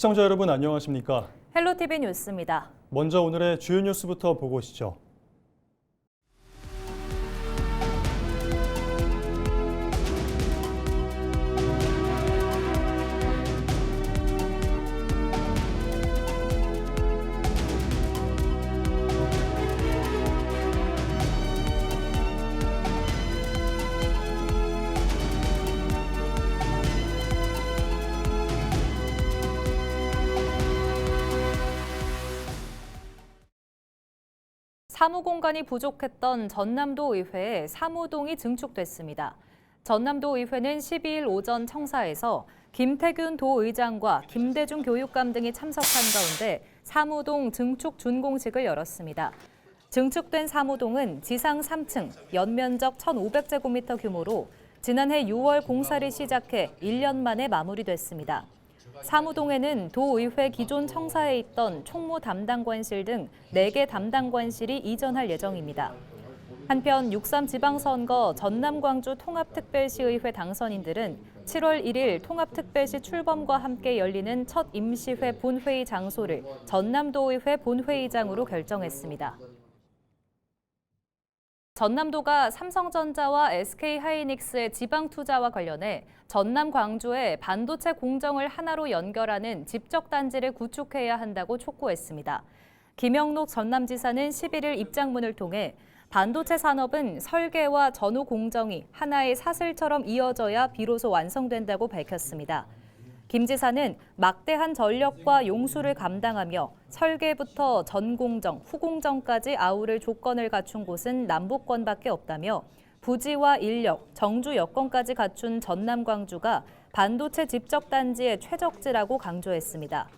시청자 여러분 안녕하십니까? 헬로티비 뉴스입니다. 먼저 오늘의 주요 뉴스부터 보고 오시죠. 사무공간이 부족했던 전남도 의회에 사무동이 증축됐습니다. 전남도 의회는 12일 오전 청사에서 김태균 도의장과 김대중 교육감 등이 참석한 가운데 사무동 증축 준공식을 열었습니다. 증축된 사무동은 지상 3층, 연면적 1,500제곱미터 규모로 지난해 6월 공사를 시작해 1년 만에 마무리됐습니다. 사무동에는 도의회 기존 청사에 있던 총무 담당관실 등 4개 담당관실이 이전할 예정입니다. 한편 6.3 지방선거 전남 광주 통합특별시의회 당선인들은 7월 1일 통합특별시 출범과 함께 열리는 첫 임시회 본회의 장소를 전남도의회 본회의장으로 결정했습니다. 전남도가 삼성전자와 SK하이닉스의 지방 투자와 관련해 전남 광주에 반도체 공정을 하나로 연결하는 집적단지를 구축해야 한다고 촉구했습니다. 김영록 전남지사는 11일 입장문을 통해 반도체 산업은 설계와 전후 공정이 하나의 사슬처럼 이어져야 비로소 완성된다고 밝혔습니다. 김 지사는 막대한 전력과 용수를 감당하며 설계부터 전공정, 후공정까지 아우를 조건을 갖춘 곳은 남부권밖에 없다며 부지와 인력, 정주 여건까지 갖춘 전남 광주가 반도체 집적단지의 최적지라고 강조했습니다.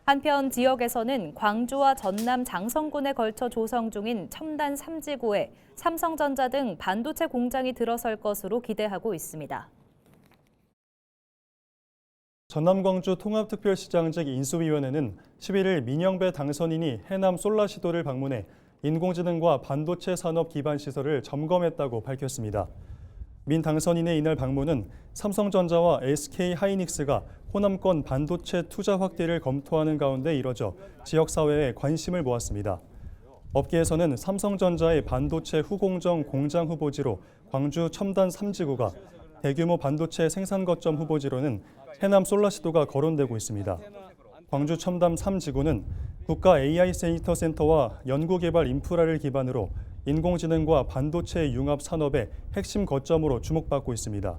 한편 지역에서는 광주와 전남 장성군에 걸쳐 조성 중인 첨단 3지구에 삼성전자 등 반도체 공장이 들어설 것으로 기대하고 있습니다. 전남 광주 통합특별시장직 인수위원회는 11일 민영배 당선인이 해남 솔라시도를 방문해 인공지능과 반도체 산업 기반 시설을 점검했다고 밝혔습니다. 민 당선인의 이날 방문은 삼성전자와 SK하이닉스가 호남권 반도체 투자 확대를 검토하는 가운데 이뤄져 지역사회에 관심을 모았습니다. 업계에서는 삼성전자의 반도체 후공정 공장 후보지로 광주 첨단 3지구가 대규모 반도체 생산 거점 후보지로는 해남 솔라시도가 거론되고 있습니다. 광주 첨단 3지구는 국가 AI 데이터센터와 연구개발 인프라를 기반으로 인공지능과 반도체 융합 산업의 핵심 거점으로 주목받고 있습니다.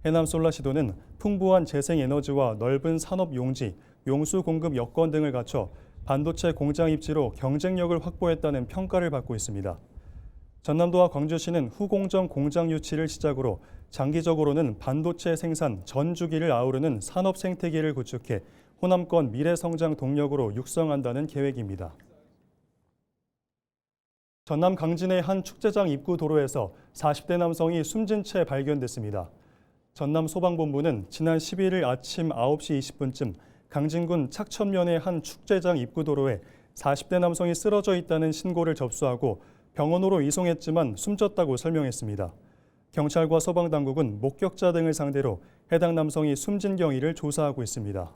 해남 솔라시도는 풍부한 재생에너지와 넓은 산업 용지, 용수 공급 여건 등을 갖춰 반도체 공장 입지로 경쟁력을 확보했다는 평가를 받고 있습니다. 전남도와 광주시는 후공정 공장 유치를 시작으로 장기적으로는 반도체 생산 전 주기를 아우르는 산업 생태계를 구축해 호남권 미래 성장 동력으로 육성한다는 계획입니다. 전남 강진의 한 축제장 입구 도로에서 40대 남성이 숨진 채 발견됐습니다. 전남 소방본부는 지난 11일 아침 9시 20분쯤 강진군 착천면의 한 축제장 입구 도로에 40대 남성이 쓰러져 있다는 신고를 접수하고 병원으로 이송했지만 숨졌다고 설명했습니다. 경찰과 소방당국은 목격자 등을 상대로 해당 남성이 숨진 경위를 조사하고 있습니다.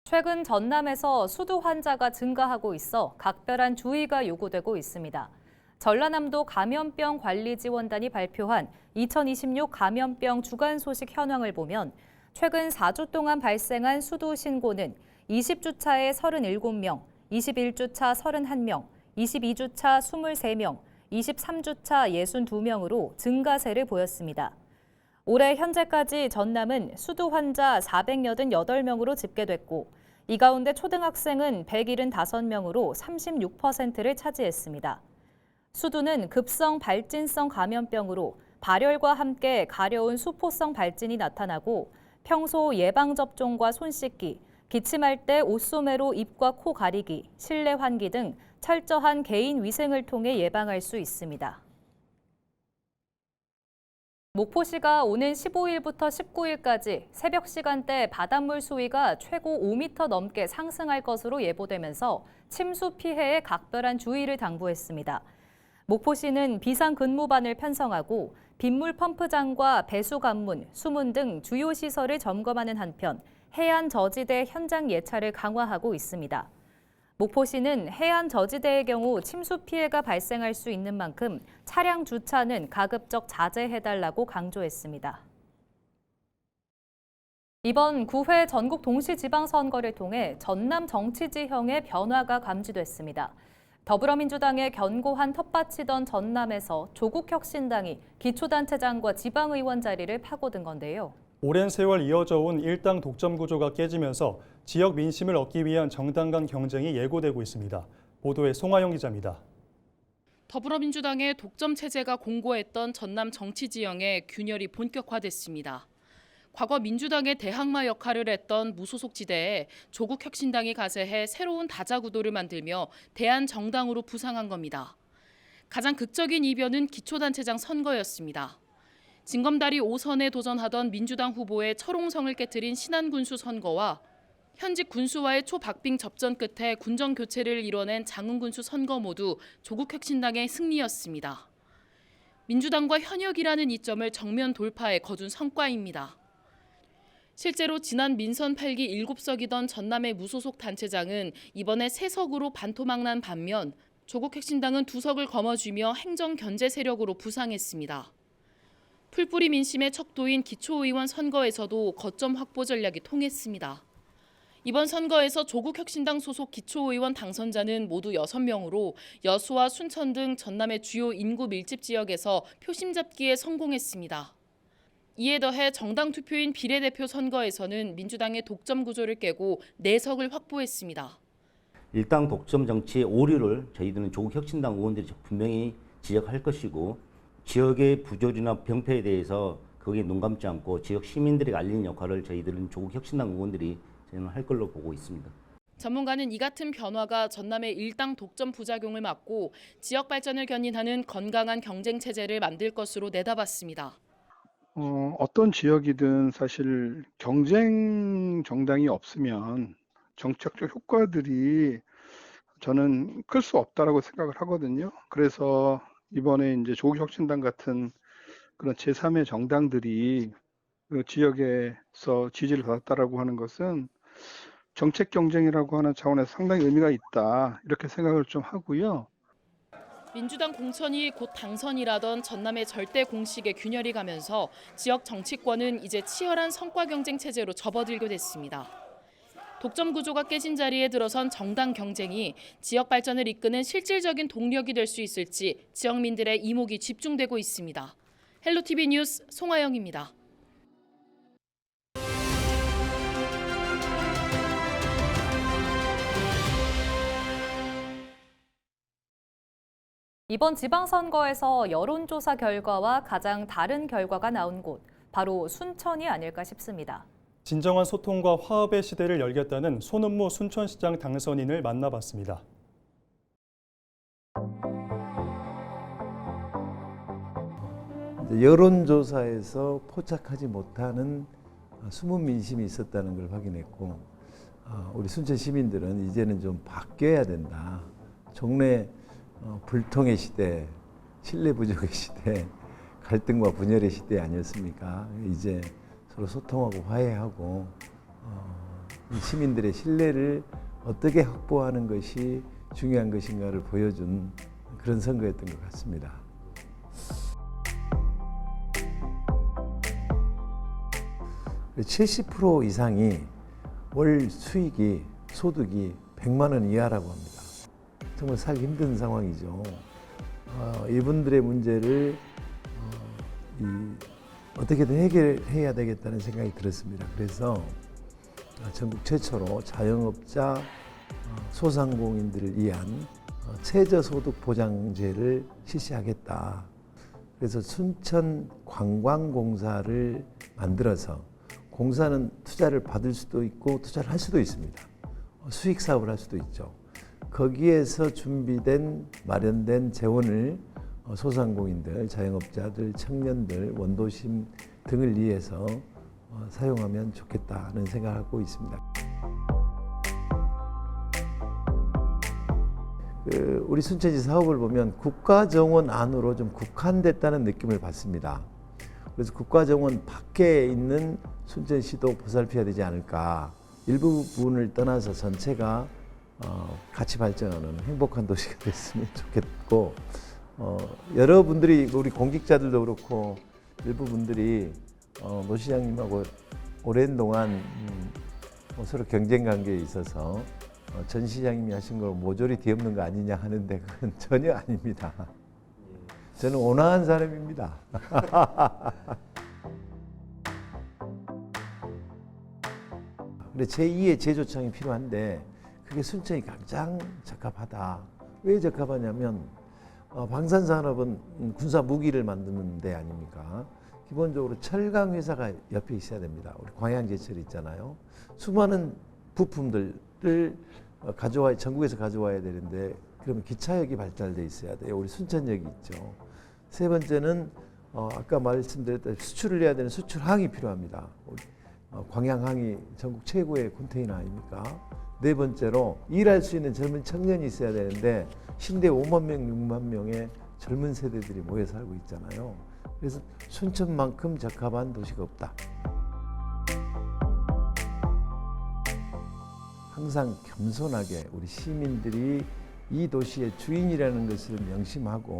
최근 전남에서 수두 환자가 증가하고 있어 각별한 주의가 요구되고 있습니다. 전라남도 감염병 관리지원단이 발표한 2026 감염병 주간 소식 현황을 보면 최근 4주 동안 발생한 수두 신고는 20주차에 37명, 21주차 31명, 22주차 23명, 23주차 62명으로 증가세를 보였습니다. 올해 현재까지 전남은 수두 환자 488명으로 집계됐고 이 가운데 초등학생은 175명으로 36%를 차지했습니다. 수두는 급성 발진성 감염병으로 발열과 함께 가려운 수포성 발진이 나타나고 평소 예방접종과 손 씻기, 기침할 때 옷소매로 입과 코 가리기, 실내 환기 등 철저한 개인 위생을 통해 예방할 수 있습니다. 목포시가 오는 15일부터 19일까지 새벽 시간대 바닷물 수위가 최고 5m 넘게 상승할 것으로 예보되면서 침수 피해에 각별한 주의를 당부했습니다. 목포시는 비상근무반을 편성하고 빗물 펌프장과 배수관문, 수문 등 주요 시설을 점검하는 한편 해안 저지대 현장 예찰을 강화하고 있습니다. 목포시는 해안 저지대의 경우 침수 피해가 발생할 수 있는 만큼 차량 주차는 가급적 자제해달라고 강조했습니다. 이번 9회 전국 동시지방선거를 통해 전남 정치 지형의 변화가 감지됐습니다. 더불어민주당의 견고한 텃밭이던 전남에서 조국혁신당이 기초단체장과 지방의원 자리를 파고든 건데요. 오랜 세월 이어져 온 일당 독점 구조가 깨지면서 지역 민심을 얻기 위한 정당 간 경쟁이 예고되고 있습니다. 보도에 송하영 기자입니다. 더불어민주당의 독점 체제가 공고했던 전남 정치 지형의 균열이 본격화됐습니다. 과거 민주당의 대항마 역할을 했던 무소속 지대에 조국혁신당이 가세해 새로운 다자 구도를 만들며 대한정당으로 부상한 겁니다. 가장 극적인 이변은 기초단체장 선거였습니다. 징검다리 5선에 도전하던 민주당 후보의 철옹성을 깨뜨린 신안군수 선거와 현직 군수와의 초박빙 접전 끝에 군정 교체를 이뤄낸 장흥군수 선거 모두 조국혁신당의 승리였습니다. 민주당과 현역이라는 이점을 정면 돌파해 거둔 성과입니다. 실제로 지난 민선 8기 7석이던 전남의 무소속 단체장은 이번에 3석으로 반토막난 반면 조국혁신당은 2석을 거머쥐며 행정 견제 세력으로 부상했습니다. 풀뿌리 민심의 척도인 기초의원 선거에서도 거점 확보 전략이 통했습니다. 이번 선거에서 조국혁신당 소속 기초의원 당선자는 모두 6명으로 여수와 순천 등 전남의 주요 인구 밀집 지역에서 표심 잡기에 성공했습니다. 이에 더해 정당 투표인 비례대표 선거에서는 민주당의 독점 구조를 깨고 4석을 확보했습니다. 일당 독점 정치의 오류를 저희들은 조국혁신당 의원들이 분명히 지적할 것이고 지역의 부조리나 병폐에 대해서 거기에 눈 감지 않고 지역 시민들에게 알리는 역할을 저희들은 조국혁신당 의원들이 저는 할 걸로 보고 있습니다. 전문가는 이 같은 변화가 전남의 일당 독점 부작용을 막고 지역 발전을 견인하는 건강한 경쟁 체제를 만들 것으로 내다봤습니다. 어떤 지역이든 사실 경쟁 정당이 없으면 정책적 효과들이 저는 클 수 없다라고 생각을 하거든요. 그래서 이번에 이제 조국혁신당 같은 그런 제3의 정당들이 그 지역에서 지지를 받았다라고 하는 것은 정책 경쟁이라고 하는 차원에서 상당히 의미가 있다 이렇게 생각을 좀 하고요. 민주당 공천이 곧 당선이라던 전남의 절대 공식에 균열이 가면서 지역 정치권은 이제 치열한 성과 경쟁 체제로 접어들게 됐습니다. 독점 구조가 깨진 자리에 들어선 정당 경쟁이 지역 발전을 이끄는 실질적인 동력이 될 수 있을지 지역민들의 이목이 집중되고 있습니다. 헬로티비 뉴스 송하영입니다. 이번 지방선거에서 여론조사 결과와 가장 다른 결과가 나온 곳, 바로 순천이 아닐까 싶습니다. 진정한 소통과 화합의 시대를 열겠다는 손은무 순천시장 당선인을 만나봤습니다. 여론조사에서 포착하지 못하는 숨은 민심이 있었다는 걸 확인했고, 우리 순천 시민들은 이제는 좀 바뀌어야 된다. 종래 불통의 시대, 신뢰 부족의 시대, 갈등과 분열의 시대 아니었습니까? 이제 서로 소통하고 화해하고 이 시민들의 신뢰를 어떻게 확보하는 것이 중요한 것인가를 보여준 그런 선거였던 것 같습니다. (70% 이상이 월 수익이 소득이 100만 원 이하라고 합니다. 정말 살기 힘든 상황이죠. 이분들의 문제를 어떻게든 해결해야 되겠다는 생각이 들었습니다. 그래서 전국 최초로 자영업자, 소상공인들을 위한 최저소득보장제를 실시하겠다. 그래서 순천관광공사를 만들어서 공사는 투자를 받을 수도 있고 투자를 할 수도 있습니다. 수익 사업을 할 수도 있죠. 거기에서 마련된 재원을 소상공인들, 자영업자들, 청년들, 원도심 등을 위해서 사용하면 좋겠다는 생각을 하고 있습니다. 우리 순천시 사업을 보면 국가정원 안으로 좀 국한됐다는 느낌을 받습니다. 그래서 국가정원 밖에 있는 순천시도 보살펴야 되지 않을까. 일부 부분을 떠나서 전체가 같이 발전하는 행복한 도시가 됐으면 좋겠고, 여러분들이 우리 공직자들도 그렇고 일부 분들이 노 시장님하고 오랜 동안 서로 경쟁 관계에 있어서 전 시장님이 하신 걸 모조리 뒤엎는 거 아니냐 하는데 그건 전혀 아닙니다. 저는 온화한 사람입니다. 근데 제2의 제조청이 필요한데 그게 순천이 가장 적합하다. 왜 적합하냐면 방산산업은 군사 무기를 만드는 데 아닙니까? 기본적으로 철강 회사가 옆에 있어야 됩니다. 우리 광양제철 있잖아요. 수많은 부품들을 전국에서 가져와야 되는데 그러면 기차역이 발달돼 있어야 돼요. 우리 순천역이 있죠. 세 번째는 아까 말씀드렸다시피 수출을 해야 되는 수출항이 필요합니다. 광양항이 전국 최고의 컨테이너 아닙니까? 네 번째로 일할 수 있는 젊은 청년이 있어야 되는데 신대 5만 명, 6만 명의 젊은 세대들이 모여 살고 있잖아요. 그래서 순천만큼 적합한 도시가 없다. 항상 겸손하게 우리 시민들이 이 도시의 주인이라는 것을 명심하고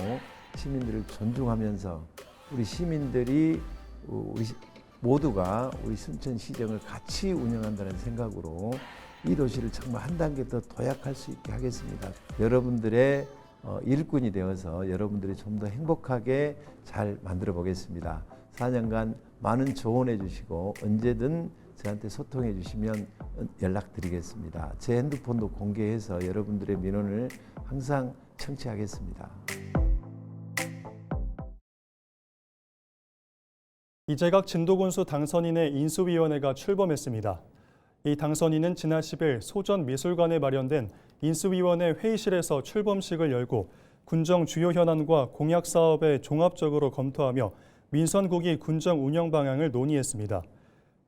시민들을 존중하면서 우리 시민들이 모두가 우리 순천시정을 같이 운영한다는 생각으로 이 도시를 정말 한 단계 더 도약할 수 있게 하겠습니다. 여러분들의 일꾼이 되어서 여러분들이 좀 더 행복하게 잘 만들어 보겠습니다. 4년간 많은 조언해 주시고 언제든 저한테 소통해 주시면 연락드리겠습니다. 제 핸드폰도 공개해서 여러분들의 민원을 항상 청취하겠습니다. 이재각 진도군수 당선인의 인수위원회가 출범했습니다. 이 당선인은 지난 10일 소전미술관에 마련된 인수위원회 회의실에서 출범식을 열고 군정 주요 현안과 공약 사업을 종합적으로 검토하며 민선국이 군정 운영 방향을 논의했습니다.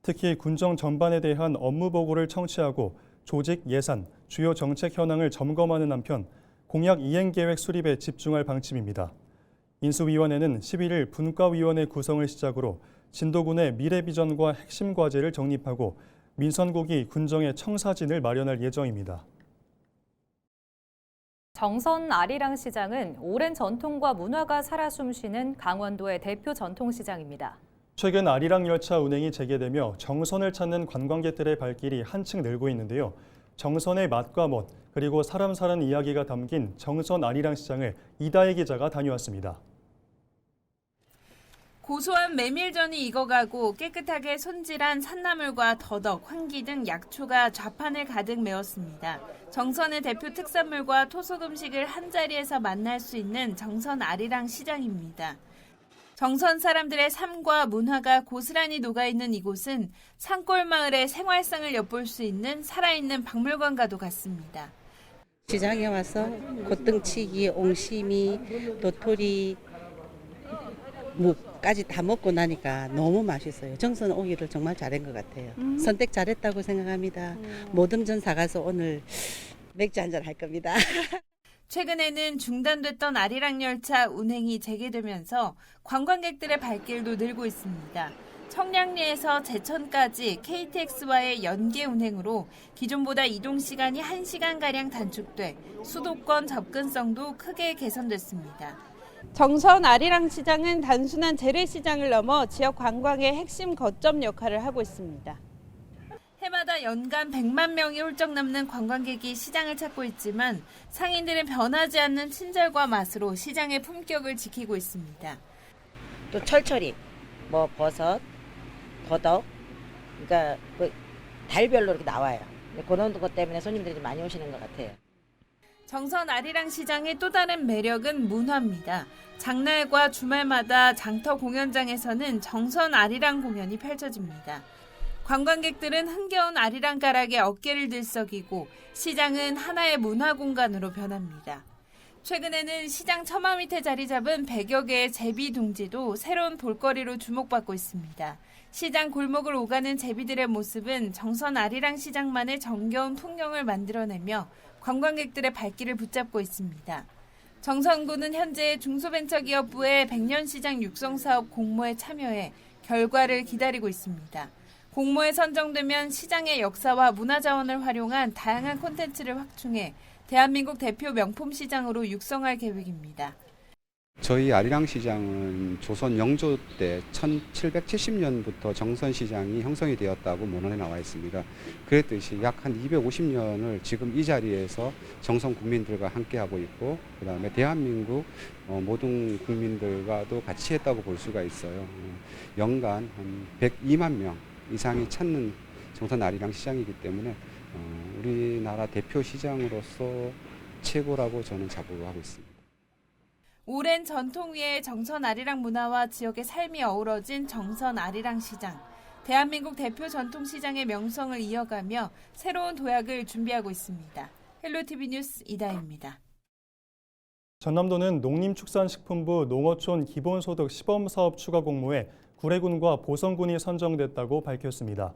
특히 군정 전반에 대한 업무 보고를 청취하고 조직 예산, 주요 정책 현황을 점검하는 한편 공약 이행 계획 수립에 집중할 방침입니다. 인수위원회는 11일 분과위원회 구성을 시작으로 진도군의 미래 비전과 핵심 과제를 정립하고 민선국이 군정의 청사진을 마련할 예정입니다. 정선 아리랑 시장은 오랜 전통과 문화가 살아 숨쉬는 강원도의 대표 전통시장입니다. 최근 아리랑 열차 운행이 재개되며 정선을 찾는 관광객들의 발길이 한층 늘고 있는데요. 정선의 맛과 멋, 그리고 사람 사는 이야기가 담긴 정선 아리랑 시장을 이다혜 기자가 다녀왔습니다. 고소한 메밀전이 익어가고 깨끗하게 손질한 산나물과 더덕, 황기 등 약초가 좌판을 가득 메웠습니다. 정선의 대표 특산물과 토속 음식을 한자리에서 만날 수 있는 정선 아리랑 시장입니다. 정선 사람들의 삶과 문화가 고스란히 녹아있는 이곳은 산골마을의 생활상을 엿볼 수 있는 살아있는 박물관과도 같습니다. 시장에 와서 곶등치기, 옹심이, 도토리, 묵까지 다 먹고 나니까 너무 맛있어요. 정선 오기를 정말 잘한 것 같아요. 선택 잘했다고 생각합니다. 모듬전 사가서 오늘 맥주 한잔 할 겁니다. 최근에는 중단됐던 아리랑 열차 운행이 재개되면서 관광객들의 발길도 늘고 있습니다. 청량리에서 제천까지 KTX와의 연계 운행으로 기존보다 이동 시간이 1시간가량 단축돼 수도권 접근성도 크게 개선됐습니다. 정선 아리랑 시장은 단순한 재래시장을 넘어 지역 관광의 핵심 거점 역할을 하고 있습니다. 해마다 연간 100만 명이 훌쩍 넘는 관광객이 시장을 찾고 있지만 상인들은 변하지 않는 친절과 맛으로 시장의 품격을 지키고 있습니다. 또 철철이, 버섯, 더덕, 그러니까 달별로 이렇게 나와요. 그런 것 때문에 손님들이 많이 오시는 것 같아요. 정선 아리랑 시장의 또 다른 매력은 문화입니다. 장날과 주말마다 장터 공연장에서는 정선 아리랑 공연이 펼쳐집니다. 관광객들은 흥겨운 아리랑 가락에 어깨를 들썩이고 시장은 하나의 문화 공간으로 변합니다. 최근에는 시장 처마 밑에 자리 잡은 100여 개의 제비 둥지도 새로운 볼거리로 주목받고 있습니다. 시장 골목을 오가는 제비들의 모습은 정선 아리랑 시장만의 정겨운 풍경을 만들어내며 관광객들의 발길을 붙잡고 있습니다. 정선구는 현재 중소벤처기업부의 백년시장 육성사업 공모에 참여해 결과를 기다리고 있습니다. 공모에 선정되면 시장의 역사와 문화자원을 활용한 다양한 콘텐츠를 확충해 대한민국 대표 명품 시장으로 육성할 계획입니다. 저희 아리랑 시장은 조선 영조 때 1770년부터 정선 시장이 형성이 되었다고 문헌에 나와 있습니다. 그랬듯이 약 한 250년을 지금 이 자리에서 정선 국민들과 함께하고 있고, 그다음에 대한민국 모든 국민들과도 같이 했다고 볼 수가 있어요. 연간 한 102만 명 이상이 찾는 정선 아리랑 시장이기 때문에 우리나라 대표 시장으로서 최고라고 저는 자부하고 있습니다. 오랜 전통 위에 정선 아리랑 문화와 지역의 삶이 어우러진 정선 아리랑 시장. 대한민국 대표 전통시장의 명성을 이어가며 새로운 도약을 준비하고 있습니다. 헬로티비 뉴스 이다혜입니다. 전남도는 농림축산식품부 농어촌 기본소득 시범사업 추가 공모에 구례군과 보성군이 선정됐다고 밝혔습니다.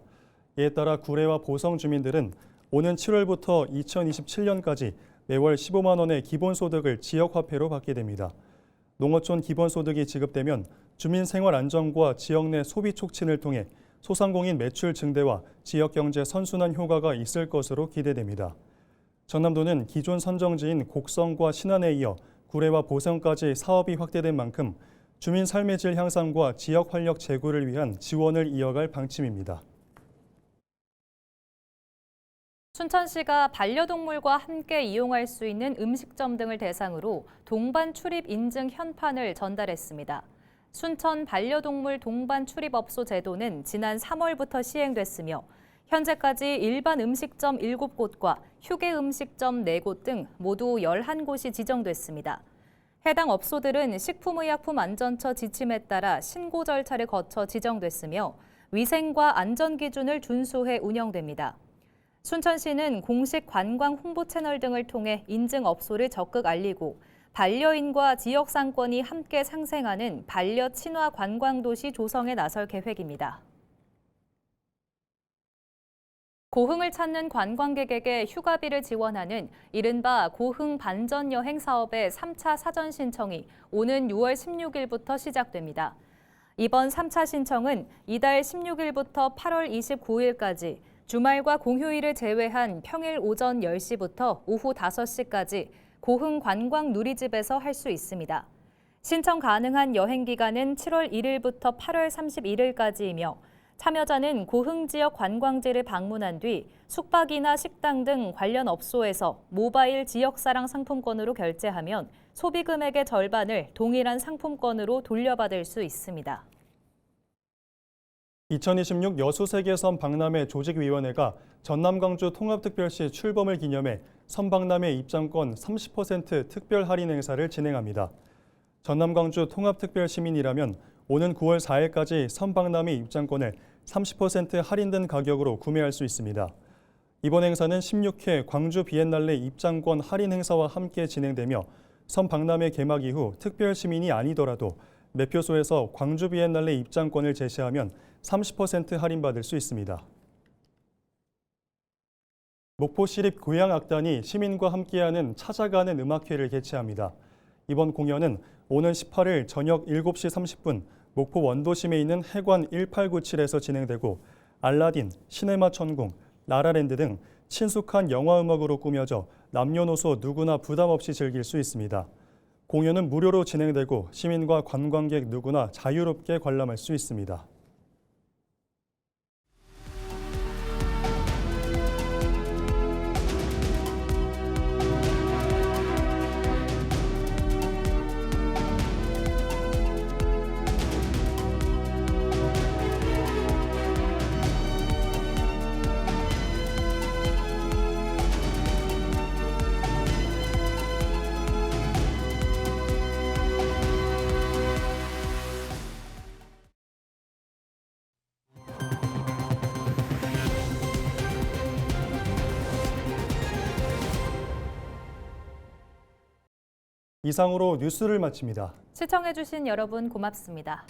이에 따라 구례와 보성 주민들은 오는 7월부터 2027년까지 매월 15만 원의 기본소득을 지역화폐로 받게 됩니다. 농어촌 기본소득이 지급되면 주민 생활 안정과 지역 내 소비 촉진을 통해 소상공인 매출 증대와 지역 경제 선순환 효과가 있을 것으로 기대됩니다. 전남도는 기존 선정지인 곡성과 신안에 이어 구례와 보성까지 사업이 확대된 만큼 주민 삶의 질 향상과 지역 활력 제고를 위한 지원을 이어갈 방침입니다. 춘천시가 반려동물과 함께 이용할 수 있는 음식점 등을 대상으로 동반 출입 인증 현판을 전달했습니다. 순천 반려동물 동반 출입업소 제도는 지난 3월부터 시행됐으며 현재까지 일반 음식점 7곳과 휴게 음식점 4곳 등 모두 11곳이 지정됐습니다. 해당 업소들은 식품의약품안전처 지침에 따라 신고 절차를 거쳐 지정됐으며 위생과 안전 기준을 준수해 운영됩니다. 순천시는 공식 관광 홍보 채널 등을 통해 인증 업소를 적극 알리고 반려인과 지역 상권이 함께 상생하는 반려 친화 관광도시 조성에 나설 계획입니다. 고흥을 찾는 관광객에게 휴가비를 지원하는 이른바 고흥 반전 여행 사업의 3차 사전 신청이 오는 6월 16일부터 시작됩니다. 이번 3차 신청은 이달 16일부터 8월 29일까지 주말과 공휴일을 제외한 평일 오전 10시부터 오후 5시까지 고흥 관광 누리집에서 할 수 있습니다. 신청 가능한 여행 기간은 7월 1일부터 8월 31일까지이며 참여자는 고흥 지역 관광지를 방문한 뒤 숙박이나 식당 등 관련 업소에서 모바일 지역사랑 상품권으로 결제하면 소비 금액의 절반을 동일한 상품권으로 돌려받을 수 있습니다. 2026 여수세계섬 박람회 조직위원회가 전남 광주 통합특별시 출범을 기념해 섬박람회 입장권 30% 특별 할인 행사를 진행합니다. 전남 광주 통합특별시민이라면 오는 9월 4일까지 섬박람회 입장권을 30% 할인된 가격으로 구매할 수 있습니다. 이번 행사는 16회 광주 비엔날레 입장권 할인 행사와 함께 진행되며 섬박람회 개막 이후 특별시민이 아니더라도 매표소에서 광주 비엔날레 입장권을 제시하면 30% 할인받을 수 있습니다. 목포시립 고향악단이 시민과 함께하는 찾아가는 음악회를 개최합니다. 이번 공연은 오는 18일 저녁 7시 30분 목포 원도심에 있는 해관 1897에서 진행되고 알라딘, 시네마 천궁, 라라랜드 등 친숙한 영화 음악으로 꾸며져 남녀노소 누구나 부담 없이 즐길 수 있습니다. 공연은 무료로 진행되고 시민과 관광객 누구나 자유롭게 관람할 수 있습니다. 이상으로 뉴스를 마칩니다. 시청해주신 여러분 고맙습니다.